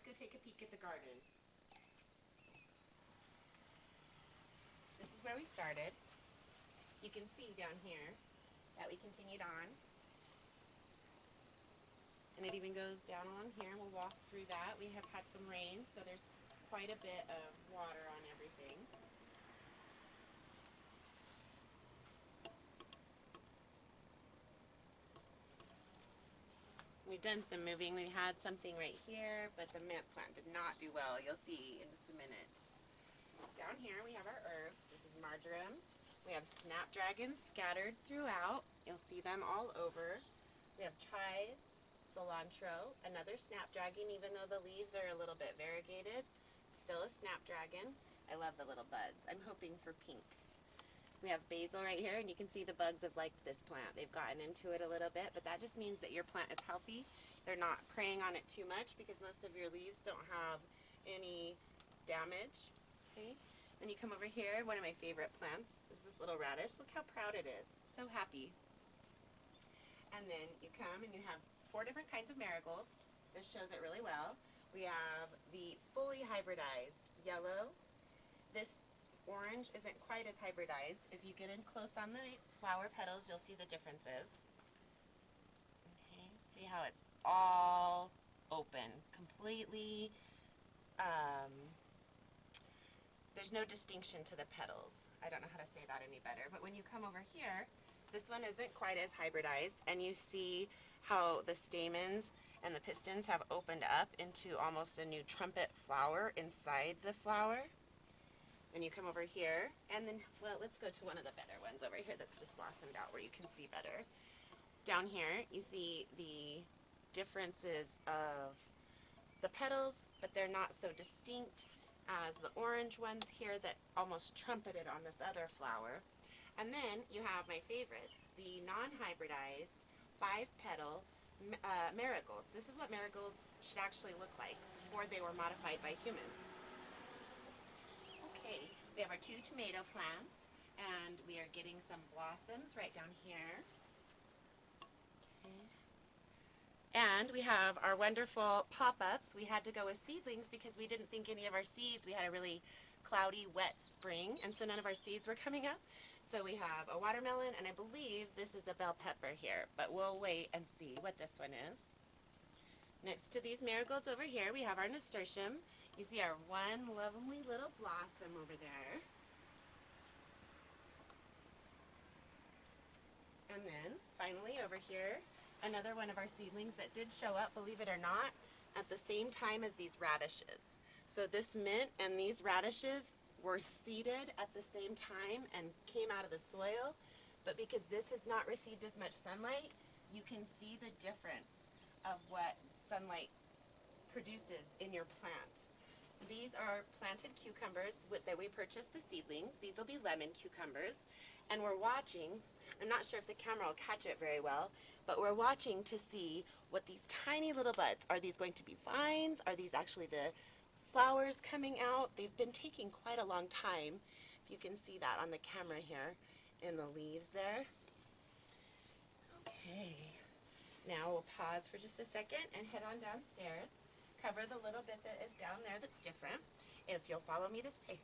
go take a peek at the garden. This is where we started. You can see down here that we continued on. And it even goes down along here, and we'll walk through that. We have had some rain, so there's quite a bit of water on everything. We've done some moving. We had something right here, but the mint plant did not do well. You'll see in just a minute. Down here we have our herbs. This is marjoram. We have snapdragons scattered throughout. You'll see them all over. We have chives, cilantro, another snapdragon, even though the leaves are a little bit variegated. Still a snapdragon. I love the little buds. I'm hoping for pink. We have basil right here, and you can see the bugs have liked this plant. They've gotten into it a little bit, but that just means that your plant is healthy. They're not preying on it too much because most of your leaves don't have any damage. Okay. Then you come over here, one of my favorite plants is this little radish. Look how proud it is. It's so happy. And then you come and you have 4 different kinds of marigolds. This shows it really well. We have the fully hybridized yellow. This orange isn't quite as hybridized. If you get in close on the flower petals, you'll see the differences. Okay, see how it's all open, completely, there's no distinction to the petals. I don't know how to say that any better, but when you come over here, this one isn't quite as hybridized, and you see how the stamens and the pistons have opened up into almost a new trumpet flower inside the flower. Then you come over here, and then, well, let's go to one of the better ones over here that's just blossomed out where you can see better. Down here, you see the differences of the petals, but they're not so distinct as the orange ones here that almost trumpeted on this other flower. And then you have my favorites, the non-hybridized 5-petal marigolds. This is what marigolds should actually look like before they were modified by humans. Okay, we have our 2 tomato plants, and we are getting some blossoms right down here. Okay. And we have our wonderful pop-ups. We had to go with seedlings because we didn't think any of our seeds, we had a really cloudy, wet spring, and so none of our seeds were coming up. So we have a watermelon, and I believe this is a bell pepper here, but we'll wait and see what this one is. Next to these marigolds over here, we have our nasturtium. You see our one lovely little blossom over there. And then, finally, over here, another one of our seedlings that did show up, believe it or not, at the same time as these radishes. So this mint and these radishes were seeded at the same time and came out of the soil, but because this has not received as much sunlight, you can see the difference of what sunlight produces in your plant. These are planted cucumbers that we purchased the seedlings. These will be lemon cucumbers, and we're watching. I'm not sure if the camera will catch it very well, but we're watching to see what these tiny little buds, are these going to be vines? Are these actually the flowers coming out? They've been taking quite a long time. If you can see that on the camera here in the leaves there. Okay, now we'll pause for just a second and head on downstairs. Cover the little bit that is down there that's different, if you'll follow me this way.